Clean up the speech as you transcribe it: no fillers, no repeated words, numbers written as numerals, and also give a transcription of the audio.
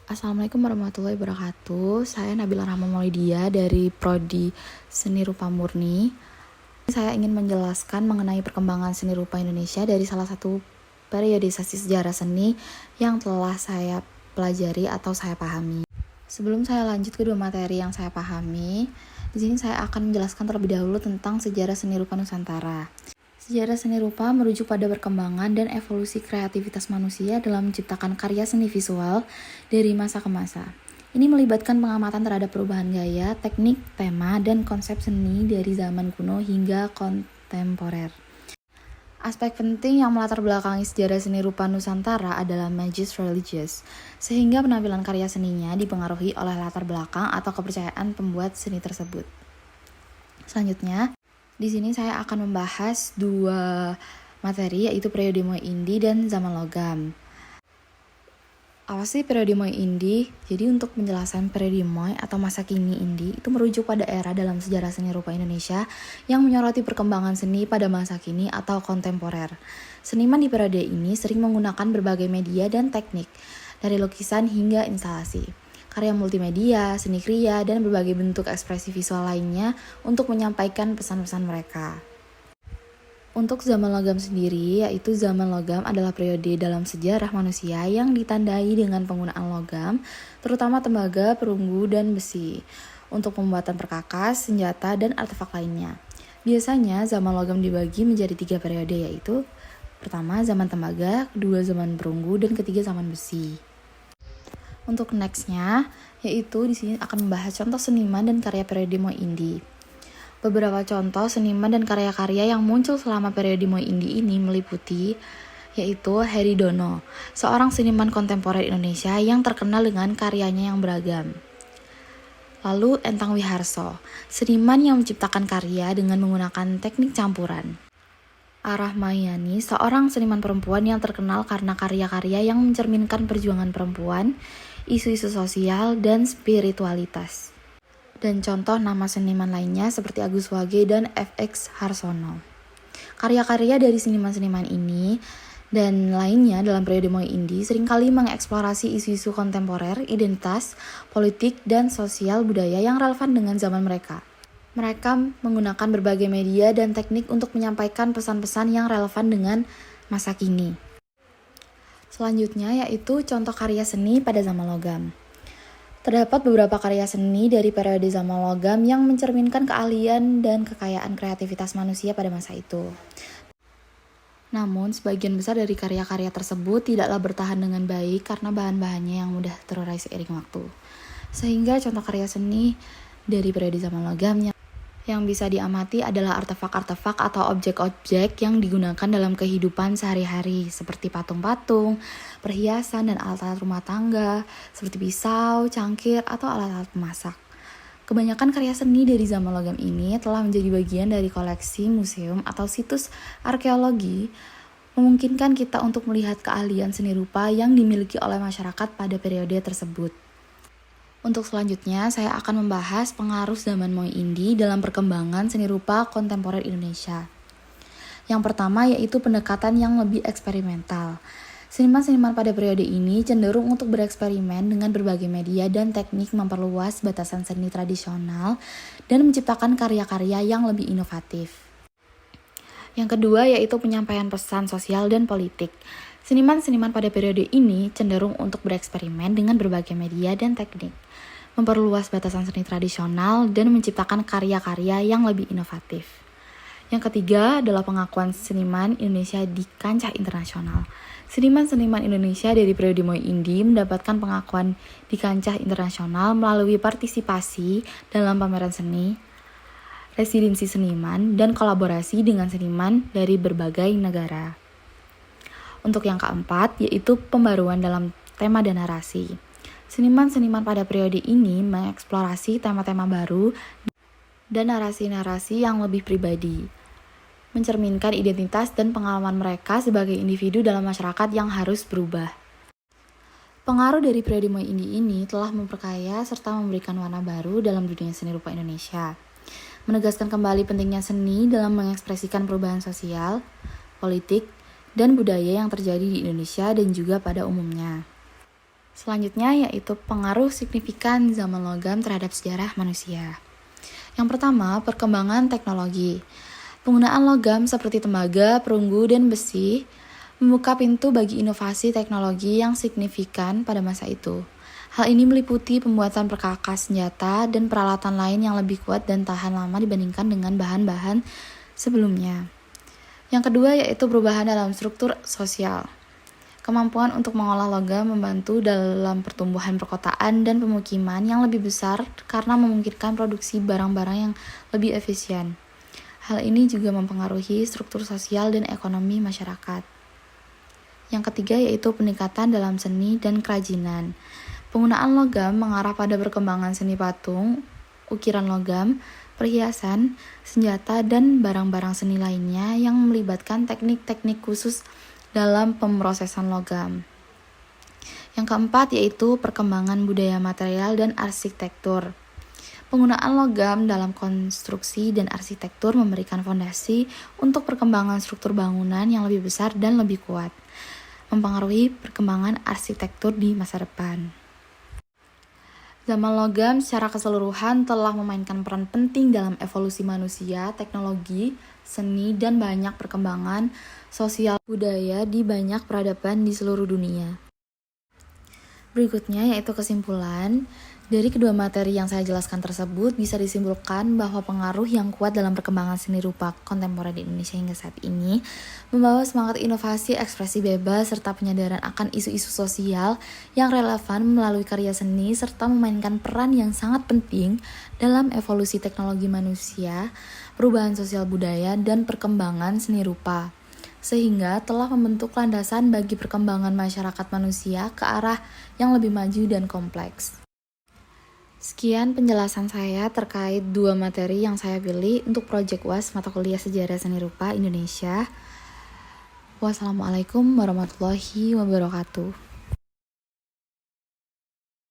Assalamualaikum warahmatullahi wabarakatuh. Saya Nabila Rahma Maulidia dari Prodi Seni Rupa Murni. Saya ingin menjelaskan mengenai perkembangan seni rupa Indonesia dari salah satu periodisasi sejarah seni yang telah saya pelajari atau saya pahami. Sebelum saya lanjut ke dua materi yang saya pahami, di sini saya akan menjelaskan terlebih dahulu tentang sejarah seni rupa Nusantara. Sejarah seni rupa merujuk pada perkembangan dan evolusi kreativitas manusia dalam menciptakan karya seni visual dari masa ke masa. Ini melibatkan pengamatan terhadap perubahan gaya, teknik, tema, dan konsep seni dari zaman kuno hingga kontemporer. Aspek penting yang melatar belakangi sejarah seni rupa Nusantara adalah magis religious, sehingga penampilan karya seninya dipengaruhi oleh latar belakang atau kepercayaan pembuat seni tersebut. Selanjutnya, di sini saya akan membahas dua materi, yaitu periode Moai Indi dan zaman logam. Apa sih periode Moai Indi? Jadi untuk penjelasan periode Moai atau masa kini Indi itu merujuk pada era dalam sejarah seni rupa Indonesia yang menyoroti perkembangan seni pada masa kini atau kontemporer. Seniman di periode ini sering menggunakan berbagai media dan teknik, dari lukisan hingga instalasi, karya multimedia, seni kriya, dan berbagai bentuk ekspresi visual lainnya untuk menyampaikan pesan-pesan mereka. Untuk zaman logam sendiri, yaitu zaman logam adalah periode dalam sejarah manusia yang ditandai dengan penggunaan logam, terutama tembaga, perunggu, dan besi, untuk pembuatan perkakas, senjata, dan artefak lainnya. Biasanya zaman logam dibagi menjadi 3 periode, yaitu pertama zaman tembaga, kedua zaman perunggu, dan ketiga zaman besi. Untuk nextnya, yaitu di sini akan membahas contoh seniman dan karya periode Moai Indi. Beberapa contoh seniman dan karya-karya yang muncul selama periode Moai Indi ini meliputi, yaitu Heri Dono, seorang seniman kontemporer Indonesia yang terkenal dengan karyanya yang beragam. Lalu Entang Wiharso, seniman yang menciptakan karya dengan menggunakan teknik campuran. Rahmayani, seorang seniman perempuan yang terkenal karena karya-karya yang mencerminkan perjuangan perempuan, isu-isu sosial, dan spiritualitas. Dan contoh nama seniman lainnya seperti Agus Wage dan FX Harsono. Karya-karya dari seniman-seniman ini dan lainnya dalam periode Moai Indi seringkali mengeksplorasi isu-isu kontemporer, identitas, politik, dan sosial budaya yang relevan dengan zaman mereka. Mereka menggunakan berbagai media dan teknik untuk menyampaikan pesan-pesan yang relevan dengan masa kini. Selanjutnya yaitu contoh karya seni pada zaman logam. Terdapat beberapa karya seni dari periode zaman logam yang mencerminkan keahlian dan kekayaan kreativitas manusia pada masa itu. Namun, sebagian besar dari karya-karya tersebut tidaklah bertahan dengan baik karena bahan-bahannya yang mudah terurai seiring waktu. Sehingga contoh karya seni dari periode zaman logam yang bisa diamati adalah artefak-artefak atau objek-objek yang digunakan dalam kehidupan sehari-hari seperti patung-patung, perhiasan, dan alat-alat rumah tangga seperti pisau, cangkir, atau alat-alat pemasak. Kebanyakan karya seni dari zaman logam ini telah menjadi bagian dari koleksi museum atau situs arkeologi, memungkinkan kita untuk melihat keahlian seni rupa yang dimiliki oleh masyarakat pada periode tersebut. Untuk selanjutnya, saya akan membahas pengaruh zaman Moai Indi dalam perkembangan seni rupa kontemporer Indonesia. Yang pertama yaitu pendekatan yang lebih eksperimental. Seniman-seniman pada periode ini cenderung untuk bereksperimen dengan berbagai media dan teknik memperluas batasan seni tradisional dan menciptakan karya-karya yang lebih inovatif. Yang kedua yaitu penyampaian pesan sosial dan politik. Seniman-seniman pada periode ini cenderung untuk bereksperimen dengan berbagai media dan teknik, memperluas batasan seni tradisional, dan menciptakan karya-karya yang lebih inovatif. Yang ketiga adalah pengakuan seniman Indonesia di kancah internasional. Seniman-seniman Indonesia dari periode Moai Indi mendapatkan pengakuan di kancah internasional melalui partisipasi dalam pameran seni, residensi seniman, dan kolaborasi dengan seniman dari berbagai negara. Untuk yang keempat, yaitu pembaruan dalam tema dan narasi. Seniman-seniman pada periode ini mengeksplorasi tema-tema baru dan narasi-narasi yang lebih pribadi, mencerminkan identitas dan pengalaman mereka sebagai individu dalam masyarakat yang harus berubah. Pengaruh dari periode Moai Indi ini telah memperkaya serta memberikan warna baru dalam dunia seni rupa Indonesia, menegaskan kembali pentingnya seni dalam mengekspresikan perubahan sosial, politik, dan budaya yang terjadi di Indonesia dan juga pada umumnya. Selanjutnya yaitu pengaruh signifikan zaman logam terhadap sejarah manusia. Yang pertama, perkembangan teknologi. Penggunaan logam seperti tembaga, perunggu, dan besi membuka pintu bagi inovasi teknologi yang signifikan pada masa itu. Hal ini meliputi pembuatan perkakas senjata dan peralatan lain yang lebih kuat dan tahan lama dibandingkan dengan bahan-bahan sebelumnya. Yang kedua yaitu perubahan dalam struktur sosial. Kemampuan untuk mengolah logam membantu dalam pertumbuhan perkotaan dan pemukiman yang lebih besar karena memungkinkan produksi barang-barang yang lebih efisien. Hal ini juga mempengaruhi struktur sosial dan ekonomi masyarakat. Yang ketiga yaitu peningkatan dalam seni dan kerajinan. Penggunaan logam mengarah pada perkembangan seni patung, ukiran logam, perhiasan, senjata, dan barang-barang seni lainnya yang melibatkan teknik-teknik khusus dalam pemrosesan logam. Yang keempat yaitu perkembangan budaya material dan arsitektur. Penggunaan logam dalam konstruksi dan arsitektur memberikan fondasi untuk perkembangan struktur bangunan yang lebih besar dan lebih kuat, mempengaruhi perkembangan arsitektur di masa depan. Zaman logam secara keseluruhan telah memainkan peran penting dalam evolusi manusia, teknologi, seni, dan banyak perkembangan sosial budaya di banyak peradaban di seluruh dunia. Berikutnya yaitu kesimpulan. Dari kedua materi yang saya jelaskan tersebut bisa disimpulkan bahwa pengaruh yang kuat dalam perkembangan seni rupa kontemporer di Indonesia hingga saat ini membawa semangat inovasi, ekspresi bebas, serta penyadaran akan isu-isu sosial yang relevan melalui karya seni serta memainkan peran yang sangat penting dalam evolusi teknologi manusia, perubahan sosial budaya, dan perkembangan seni rupa, sehingga telah membentuk landasan bagi perkembangan masyarakat manusia ke arah yang lebih maju dan kompleks. Sekian penjelasan saya terkait dua materi yang saya pilih untuk proyek UAS mata kuliah Sejarah Seni Rupa Indonesia. Wassalamualaikum warahmatullahi wabarakatuh.